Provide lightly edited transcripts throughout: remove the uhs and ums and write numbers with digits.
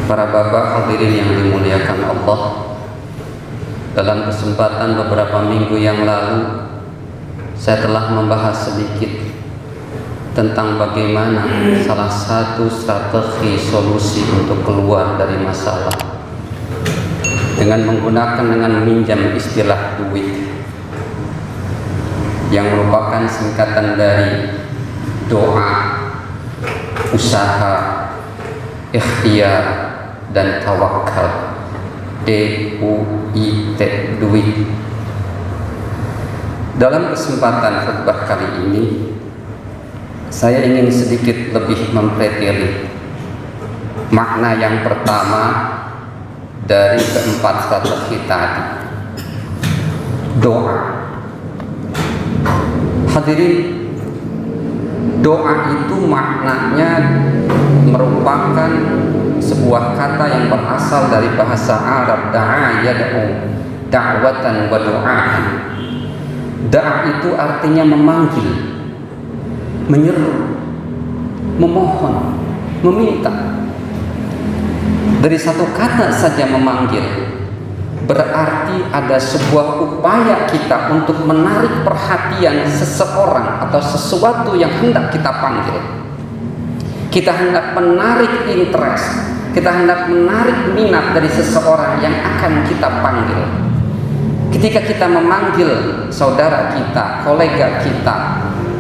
Para bapak hadirin yang dimuliakan Allah, dalam kesempatan beberapa minggu yang lalu saya telah membahas sedikit tentang bagaimana salah satu strategi solusi untuk keluar dari masalah dengan meminjam istilah duit yang merupakan singkatan dari doa, usaha, ikhtiar, dan tawakal. DUIT, duit. Dalam kesempatan khutbah kali ini saya ingin sedikit lebih mempreteli makna yang pertama dari keempat strategi tadi, doa. Hadirin, doa itu maknanya merupakan sebuah kata yang berasal dari bahasa Arab da'a yad'u, da'watan wa du'aan. Da'a itu artinya memanggil, menyeru, memohon, meminta. Dari satu kata saja memanggil berarti ada sebuah upaya kita untuk menarik perhatian seseorang atau sesuatu yang hendak kita panggil. Kita hendak menarik interest, kita hendak menarik minat dari seseorang yang akan kita panggil. Ketika kita memanggil saudara kita, kolega kita,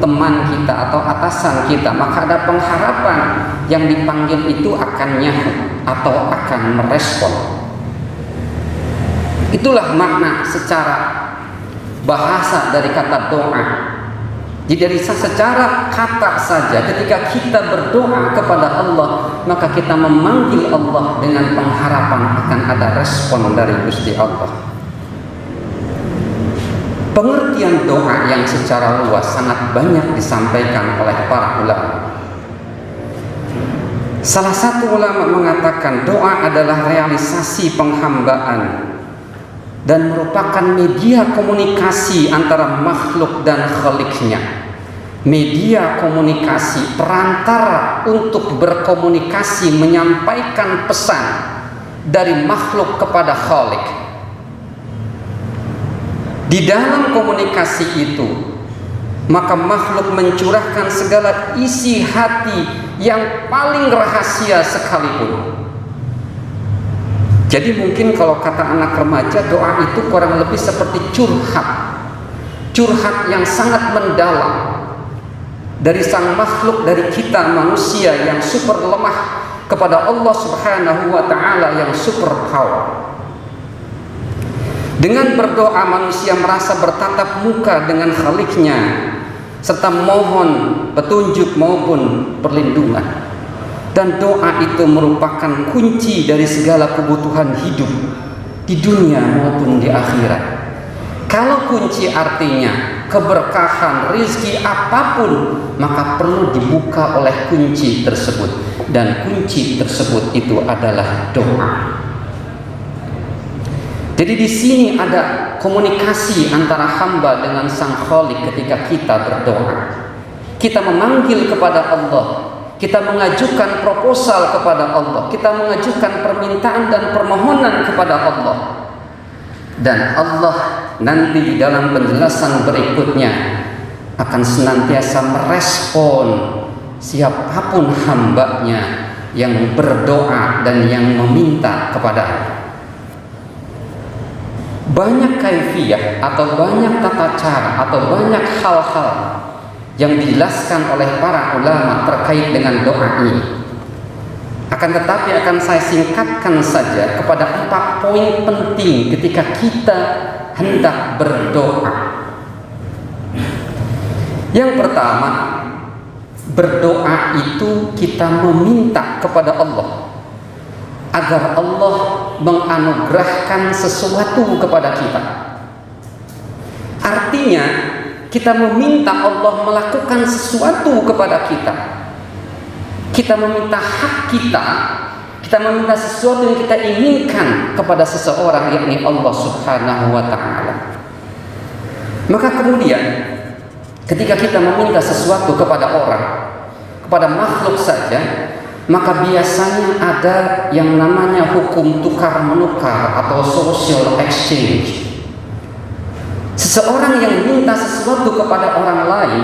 teman kita atau atasan kita, maka ada pengharapan yang dipanggil itu akan nyahut atau akan merespon. Itulah makna secara bahasa dari kata doa. Jadi dari secara kata saja, ketika kita berdoa kepada Allah, maka kita memanggil Allah dengan pengharapan akan ada respon dari Gusti Allah. Pengertian doa yang secara luas sangat banyak disampaikan oleh para ulama. Salah satu ulama mengatakan doa adalah realisasi penghambaan dan merupakan media komunikasi antara makhluk dan khaliknya. Media komunikasi, perantara untuk berkomunikasi, menyampaikan pesan dari makhluk kepada khalik. Di dalam komunikasi itu, maka makhluk mencurahkan segala isi hati yang paling rahasia sekalipun. Jadi mungkin kalau kata anak remaja, doa itu kurang lebih seperti curhat yang sangat mendalam dari sang makhluk, dari kita manusia yang super lemah kepada Allah Subhanahu wa Ta'ala yang super power. Dengan berdoa manusia merasa bertatap muka dengan Khaliknya serta mohon petunjuk maupun perlindungan. Dan doa itu merupakan kunci dari segala kebutuhan hidup di dunia maupun di akhirat. Kalau kunci artinya keberkahan, rizki apapun, maka perlu dibuka oleh kunci tersebut. Dan kunci tersebut itu adalah doa. Jadi di sini ada komunikasi antara hamba dengan Sang Khalik ketika kita berdoa. Kita memanggil kepada Allah. Kita mengajukan proposal kepada Allah, kita mengajukan permintaan dan permohonan kepada Allah, dan Allah nanti di dalam penjelasan berikutnya akan senantiasa merespon siapapun hambanya yang berdoa dan yang meminta kepada-Nya. Banyak kaifiyah atau banyak tata cara atau banyak hal-hal yang dijelaskan oleh para ulama terkait dengan doa ini. Akan tetapi akan saya singkatkan saja kepada 4 poin penting ketika kita hendak berdoa. Yang pertama, berdoa itu kita meminta kepada Allah agar Allah menganugerahkan sesuatu kepada kita. Artinya kita meminta Allah melakukan sesuatu kepada kita. Kita meminta hak kita. Kita meminta sesuatu yang kita inginkan kepada seseorang, yakni Allah Subhanahu wa Ta'ala. Maka kemudian ketika kita meminta sesuatu kepada orang, kepada makhluk saja, maka biasanya ada yang namanya hukum tukar menukar atau social exchange. Seseorang yang minta sesuatu kepada orang lain,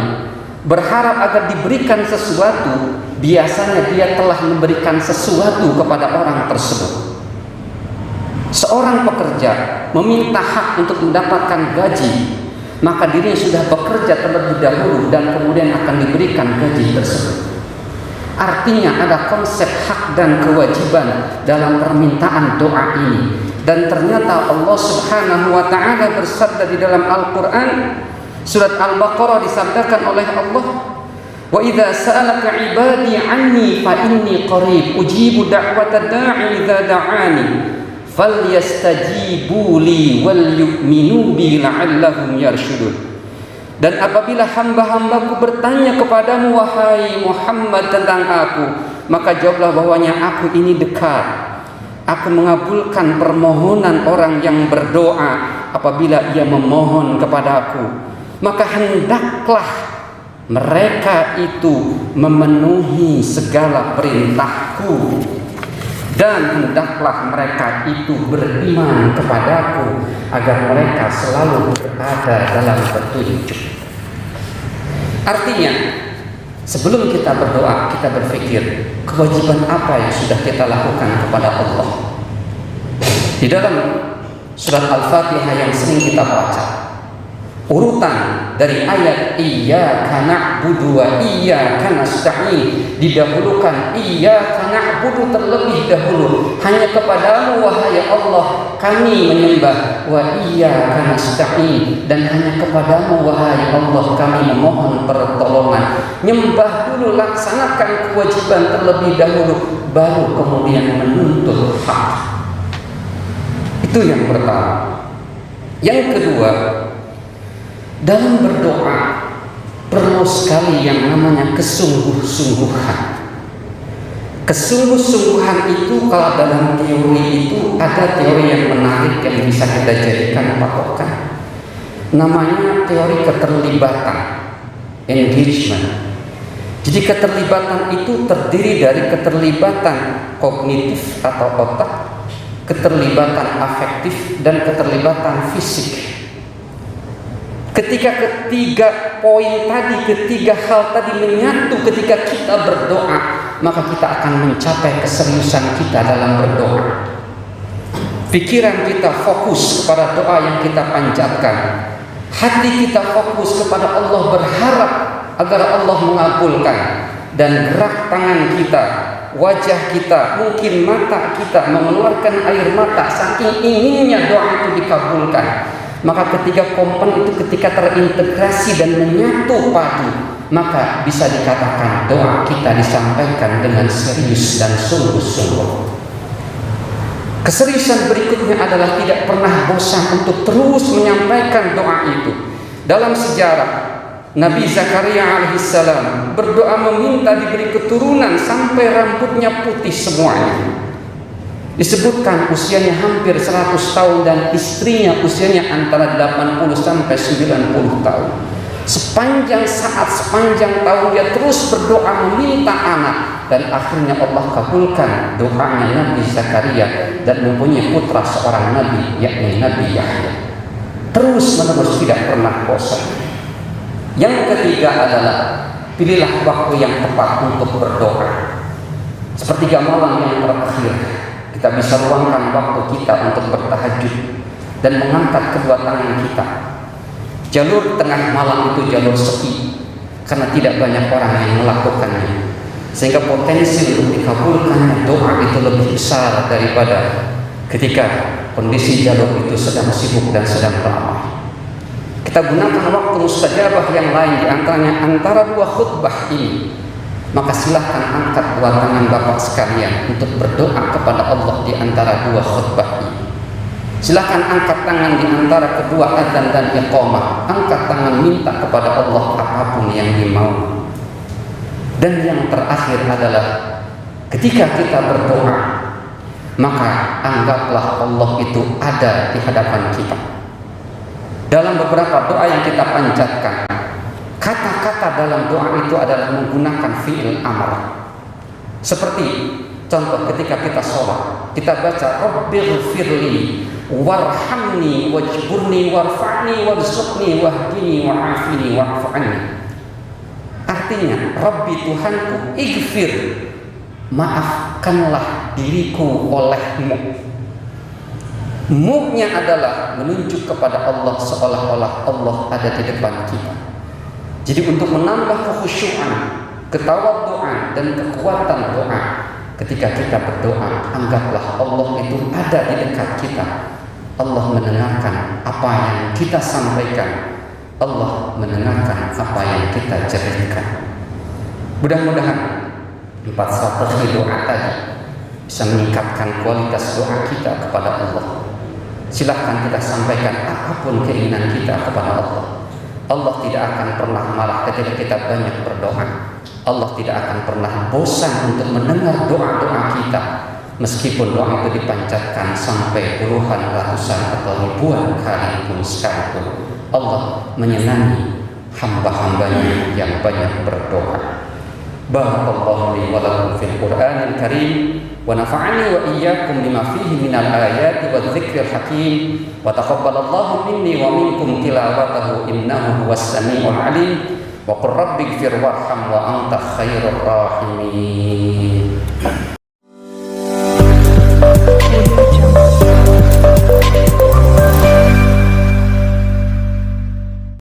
berharap agar diberikan sesuatu, biasanya dia telah memberikan sesuatu kepada orang tersebut. Seorang pekerja meminta hak untuk mendapatkan gaji, maka dirinya sudah bekerja terlebih dahulu dan kemudian akan diberikan gaji tersebut. Artinya ada konsep hak dan kewajiban dalam permintaan doa ini. Dan ternyata Allah Subhanahu wa ta'ala bersabda di dalam Al-Quran, surat Al-Baqarah disabdakan oleh Allah, wa idza sa'alaka ibadi anni fa inni qarib ujibu da'wata da'i idza da'ani falyastajibu li wal yu'minu bi la'allahum yarshudun. Dan apabila hamba-hambaku bertanya kepadamu wahai Muhammad tentang aku, maka jawablah bahwanya aku ini dekat. Aku mengabulkan permohonan orang yang berdoa apabila ia memohon kepadaku. Maka hendaklah mereka itu memenuhi segala perintahku, dan hendaklah mereka itu beriman kepadaku agar mereka selalu berada dalam petunjuk. Artinya, sebelum kita berdoa, kita berpikir kewajiban apa yang sudah kita lakukan kepada Allah. Di dalam surat Al-Fatihah yang sering kita baca, urutan dari ayat iyyaka na'budu wa iyyaka nasta'in didahulukan. Iyyaka na'budu terlebih dahulu, hanya kepadamu wahai Allah kami menyembah, wa iyyaka nasta'in, dan hanya kepadamu wahai Allah kami memohon pertolongan. Nyembah dulu, laksanakan kewajiban terlebih dahulu, baru kemudian menuntut hak. Itu yang pertama. Yang kedua, dalam berdoa perlu sekali yang namanya kesungguh-sungguhan. Kesungguh-sungguhan itu kalau dalam teori itu ada teori yang menarik yang bisa kita jadikan patokan. Namanya teori keterlibatan, engagement. Jadi keterlibatan itu terdiri dari keterlibatan kognitif atau otak, keterlibatan afektif, dan keterlibatan fisik. Ketika ketiga poin tadi, ketiga hal tadi menyatu ketika kita berdoa, maka kita akan mencapai keseriusan kita dalam berdoa. Pikiran kita fokus kepada doa yang kita panjatkan. Hati kita fokus kepada Allah, berharap agar Allah mengabulkan. Dan gerak tangan kita, wajah kita, mungkin mata kita mengeluarkan air mata saking inginnya doa itu dikabulkan. Maka ketiga komponen itu ketika terintegrasi dan menyatu padu, maka bisa dikatakan doa kita disampaikan dengan serius dan sungguh-sungguh. Keseriusan berikutnya adalah tidak pernah bosan untuk terus menyampaikan doa itu. Dalam sejarah, Nabi Zakaria alaihissalam berdoa meminta diberi keturunan sampai rambutnya putih semuanya. Disebutkan usianya hampir 100 tahun dan istrinya usianya antara 80 sampai 90 tahun. Sepanjang saat, sepanjang tahun dia terus berdoa meminta anak, dan akhirnya Allah kabulkan doanya Nabi Zakaria dan mempunyai putra seorang nabi, yakni Nabi Yahya. Terus menerus tidak pernah bosan. Yang ketiga adalah pilihlah waktu yang tepat untuk berdoa. Sepertiga malam yang terakhir, kita bisa luangkan waktu kita untuk bertahajud dan mengangkat kedua tangan kita. Jalur tengah malam itu jalur sepi karena tidak banyak orang yang melakukannya, sehingga potensi untuk dikabulkannya doa itu lebih besar daripada ketika kondisi jalur itu sedang sibuk dan sedang ramai. Kita gunakan waktu mustajabah yang lain, di antaranya antara dua khutbah ini. Maka silahkan angkat dua tangan Bapak sekalian untuk berdoa kepada Allah di antara dua khutbah ini. Silahkan angkat tangan di antara kedua adzan dan iqamah. Angkat tangan minta kepada Allah apapun yang dimau. Dan yang terakhir adalah ketika kita berdoa, maka anggaplah Allah itu ada di hadapan kita. Dalam beberapa doa yang kita panjatkan, kata-kata dalam doa itu adalah menggunakan fi'il amr. Seperti contoh ketika kita sholat, kita baca Rabbighfirli warhamni wajburni warfa'ni warzuqni wahdini wa'afini wa'fu anni. Artinya, Rabbi Tuhanku, ighfir, maafkanlah diriku olehmu. Mu-nya adalah menunjuk kepada Allah seolah-olah Allah ada di depan kita. Jadi untuk menambah kekhusyuan, ketawadhuan dan kekuatan doa, ketika kita berdoa, anggaplah Allah itu ada di dekat kita. Allah mendengarkan apa yang kita sampaikan. Allah mendengarkan apa yang kita ceritakan. Mudah-mudahan 4 strategi doa tadi bisa meningkatkan kualitas doa kita kepada Allah. Silahkan kita sampaikan apapun keinginan kita kepada Allah. Allah tidak akan pernah marah ketika kita banyak berdoa. Allah tidak akan pernah bosan untuk mendengar doa-doa kita, meskipun doa itu dipanjatkan sampai puluhan, ratusan atau ribuan kali pun sekalipun. Allah menyenangi hamba-hambanya yang banyak berdoa. Barakallahu li wa lakum fil Qur'anil Karim wa nafa'ani wa iyyakum bima fihi minal ayati wa dzikril hakim wa taqabbalallahu minni wa minkum tilawatahu innahu huwas samiul alim wa qur rabbighfir warham wa anta khairur rahimin.